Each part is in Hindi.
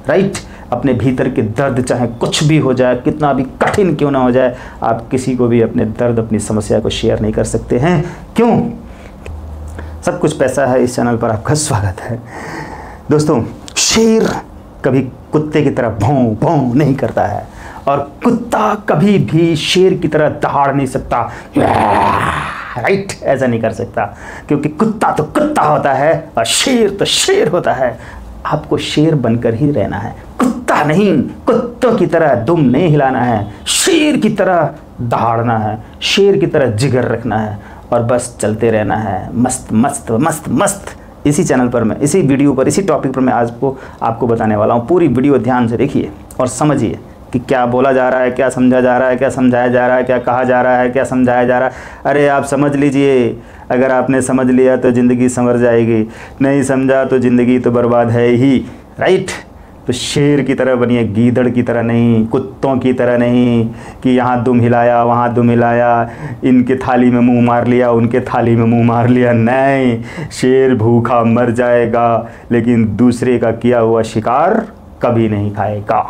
राइट। अपने भीतर के दर्द चाहे कुछ भी हो जाए, कितना भी कठिन क्यों ना हो जाए, आप किसी को भी अपने दर्द, अपनी समस्या को शेयर नहीं कर सकते हैं। क्यों? सब कुछ पैसा है। इस चैनल पर आपका स्वागत है। दोस्तों, शेर कभी कुत्ते की तरह भौं भौं नहीं करता है, और कुत्ता कभी भी शेर की तरह दहाड़ नहीं सकता, राइट, ऐसा नहीं कर सकता, क्योंकि कुत्ता तो कुत्ता होता है और शेर तो शेर होता है। आपको शेर बनकर ही रहना है, कुत्ता नहीं। कुत्तों की तरह दुम नहीं हिलाना है, शेर की तरह दहाड़ना है, शेर की तरह जिगर रखना है, और बस चलते रहना है मस्त मस्त मस्त मस्त। इसी चैनल पर मैं, इसी वीडियो पर, इसी टॉपिक पर मैं आज आपको बताने वाला हूँ। पूरी वीडियो ध्यान से देखिए और समझिए कि क्या बोला जा रहा है, क्या समझा जा रहा है, क्या समझाया जा रहा है, क्या कहा जा रहा है, क्या समझाया जा रहा है। अरे आप समझ लीजिए, अगर आपने समझ लिया तो ज़िंदगी संवर जाएगी, नहीं समझा तो ज़िंदगी तो बर्बाद है ही, राइट। तो शेर की तरह बनिए, गीदड़ की तरह नहीं, कुत्तों की तरह नहीं कि यहाँ दुम हिलाया, वहाँ दुम हिलाया, इनके थाली में मुंह मार लिया, उनके थाली में मुंह मार लिया। नहीं, शेर भूखा मर जाएगा लेकिन दूसरे का किया हुआ शिकार कभी नहीं खाएगा,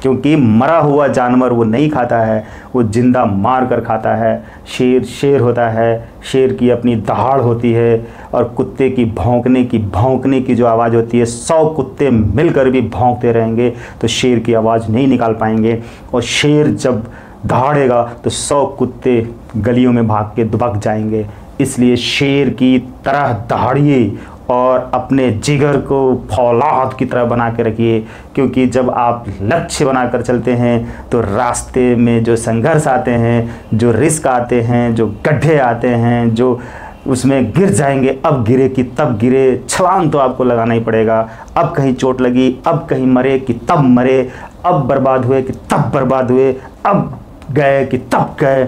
क्योंकि मरा हुआ जानवर वो नहीं खाता है, वो जिंदा मार कर खाता है। शेर शेर होता है, शेर की अपनी दहाड़ होती है, और कुत्ते की भौंकने की जो आवाज़ होती है, 100 कुत्ते मिलकर भी भौंकते रहेंगे तो शेर की आवाज़ नहीं निकाल पाएंगे। और शेर जब दहाड़ेगा तो 100 कुत्ते गलियों में भाग के दुबक जाएंगे। इसलिए शेर की तरह दहाड़िए और अपने जिगर को फौलाद की तरह बना के रखिए, क्योंकि जब आप लक्ष्य बनाकर चलते हैं तो रास्ते में जो संघर्ष आते हैं, जो रिस्क आते हैं, जो गड्ढे आते हैं, जो उसमें गिर जाएंगे, अब गिरे कि तब गिरे, छलांग तो आपको लगाना ही पड़ेगा। अब कहीं चोट लगी, अब कहीं मरे कि तब मरे, अब बर्बाद हुए कि तब बर्बाद हुए, अब गए कि तब गए।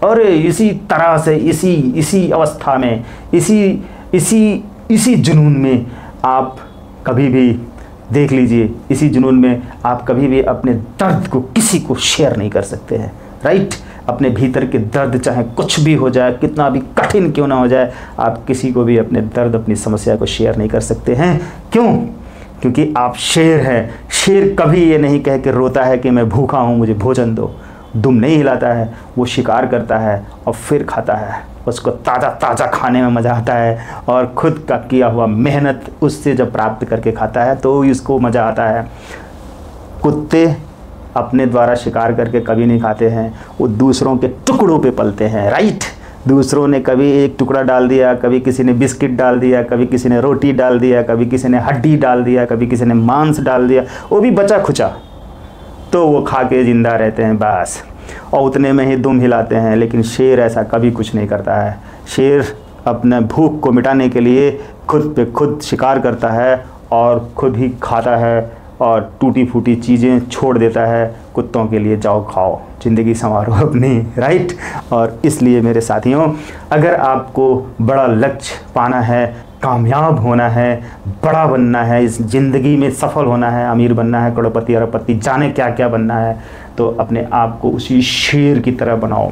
और इसी तरह से इसी अवस्था में, इसी जुनून में आप कभी भी देख लीजिए, इसी जुनून में आप कभी भी अपने दर्द को किसी को शेयर नहीं कर सकते हैं, राइट। अपने भीतर के दर्द चाहे कुछ भी हो जाए, कितना भी कठिन क्यों ना हो जाए, आप किसी को भी अपने दर्द, अपनी समस्या को शेयर नहीं कर सकते हैं। क्यों? क्योंकि आप शेर हैं। शेर कभी ये नहीं कह के रोता है कि मैं भूखा हूँ, मुझे भोजन दो। दुम नहीं हिलाता है, वो शिकार करता है और फिर खाता है। उसको ताज़ा ताज़ा खाने में मज़ा आता है, और खुद का किया हुआ मेहनत उससे जब प्राप्त करके खाता है तो उसको मज़ा आता है। कुत्ते अपने द्वारा शिकार करके कभी नहीं खाते हैं, वो दूसरों के टुकड़ों पे पलते हैं, राइट। दूसरों ने कभी एक टुकड़ा डाल दिया, कभी किसी ने बिस्किट डाल दिया, कभी किसी ने रोटी डाल दिया, कभी किसी ने हड्डी डाल दिया, कभी किसी ने मांस डाल दिया, वो भी बचा खुचा, तो वो खा के ज़िंदा रहते हैं बस, और उतने में ही दुम हिलाते हैं। लेकिन शेर ऐसा कभी कुछ नहीं करता है। शेर अपने भूख को मिटाने के लिए खुद पे खुद शिकार करता है और खुद ही खाता है, और टूटी फूटी चीज़ें छोड़ देता है कुत्तों के लिए। जाओ खाओ, ज़िंदगी संवारो अपनी, राइट। और इसलिए मेरे साथियों, अगर आपको बड़ा लक्ष्य पाना है, कामयाब होना है, बड़ा बनना है, इस ज़िंदगी में सफल होना है, अमीर बनना है, करोड़पति अरबपति, जाने क्या क्या बनना है, तो अपने आप को उसी शेर की तरह बनाओ।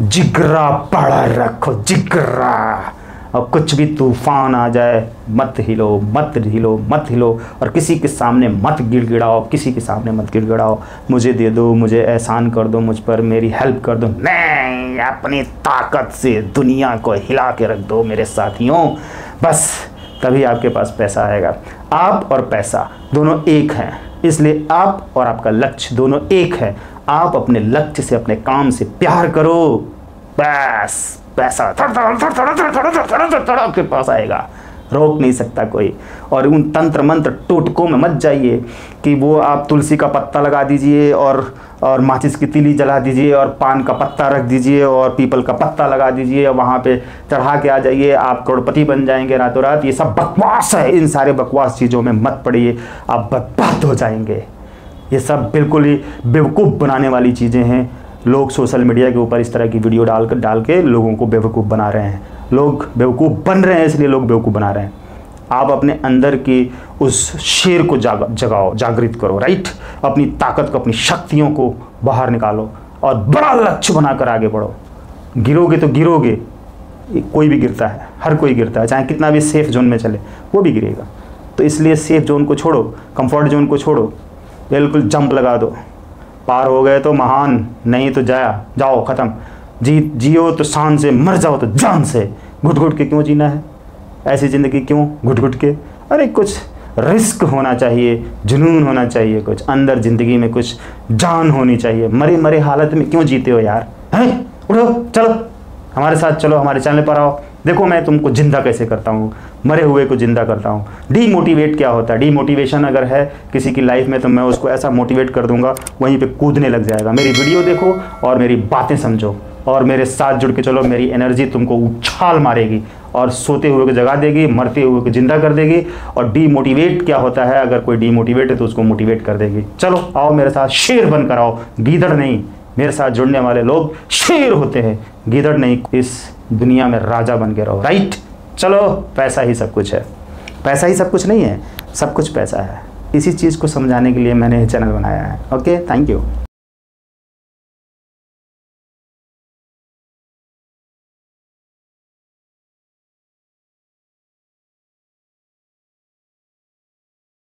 जिगरा बड़ा रखो, जिगरा। और कुछ भी तूफान आ जाए, मत हिलो, मत हिलो, मत हिलो, और किसी के सामने मत गिड़गिड़ाओ, किसी के सामने मत गिड़गिड़ाओ। मुझे दे दो, मुझे एहसान कर दो, मुझ पर मेरी हेल्प कर दो। नहीं, अपनी ताकत से दुनिया को हिला के रख दो मेरे साथियों। बस तभी आपके पास पैसा आएगा। आप और पैसा दोनों एक हैं, इसलिए आप और आपका लक्ष्य दोनों एक है। आप अपने लक्ष्य से, अपने काम से प्यार करो, बस पैसा आपके पास आएगा, रोक नहीं सकता कोई। और उन तंत्र मंत्र टोटकों में मत जाइए कि वो आप तुलसी का पत्ता लगा दीजिए और माचिस की तीली जला दीजिए और पान का पत्ता रख दीजिए और पीपल का पत्ता लगा दीजिए और वहाँ पे चढ़ा के आ जाइए, आप करोड़पति बन जाएंगे रातों रात। ये सब बकवास है। इन सारे बकवास चीज़ों में मत पड़िए, आप बर्बाद हो जाएंगे। ये सब बिल्कुल ही बेवकूफ़ बनाने वाली चीज़ें हैं। लोग सोशल मीडिया के ऊपर इस तरह की वीडियो डाल के लोगों को बेवकूफ़ बना रहे हैं। लोग बेवकूफ़ बन रहे हैं, इसलिए लोग बेवकूफ़ बना रहे हैं। आप अपने अंदर की उस शेर को जगाओ, जागृत करो, राइट। अपनी ताकत को, अपनी शक्तियों को बाहर निकालो और बड़ा लक्ष्य बनाकर आगे बढ़ो। गिरोगे तो गिरोगे, कोई भी गिरता है, हर कोई गिरता है, चाहे कितना भी सेफ जोन में चले वो भी गिरेगा। तो इसलिए सेफ जोन को छोड़ो, कंफर्ट जोन को छोड़ो, बिल्कुल जंप लगा दो। पार हो गए तो महान, नहीं तो जाओ ख़त्म। जियो तो शान से, मर जाओ तो जान से। घुट घुट के क्यों जीना है ऐसी ज़िंदगी, क्यों घुट घुट के? अरे कुछ रिस्क होना चाहिए, जुनून होना चाहिए, कुछ अंदर ज़िंदगी में कुछ जान होनी चाहिए। मरे मरे हालत में क्यों जीते हो यार? हैं, उठो, चलो हमारे साथ, चलो हमारे चैनल पर आओ, देखो मैं तुमको जिंदा कैसे करता हूँ, मरे हुए को जिंदा करता हूँ। डीमोटिवेट क्या होता है? डीमोटिवेशन अगर है किसी की लाइफ में तो मैं उसको ऐसा मोटिवेट कर दूंगा, वहीं पे कूदने लग जाएगा। मेरी वीडियो देखो और मेरी बातें समझो और मेरे साथ जुड़ के चलो। मेरी एनर्जी तुमको उछाल मारेगी और सोते हुए को जगा देगी, मरते हुए को जिंदा कर देगी। और डीमोटिवेट क्या होता है? अगर कोई डीमोटिवेट है तो उसको मोटिवेट कर देगी। चलो आओ मेरे साथ, शेर बनकर आओ, गीदड़ नहीं। मेरे साथ जुड़ने वाले लोग शेर होते हैं, गीदड़ नहीं। इस दुनिया में राजा बन के रहो, राइट? चलो, पैसा ही सब कुछ है। पैसा ही सब कुछ नहीं है, सब कुछ पैसा है। इसी चीज़ को समझाने के लिए मैंने ये चैनल बनाया है। Okay, thank you.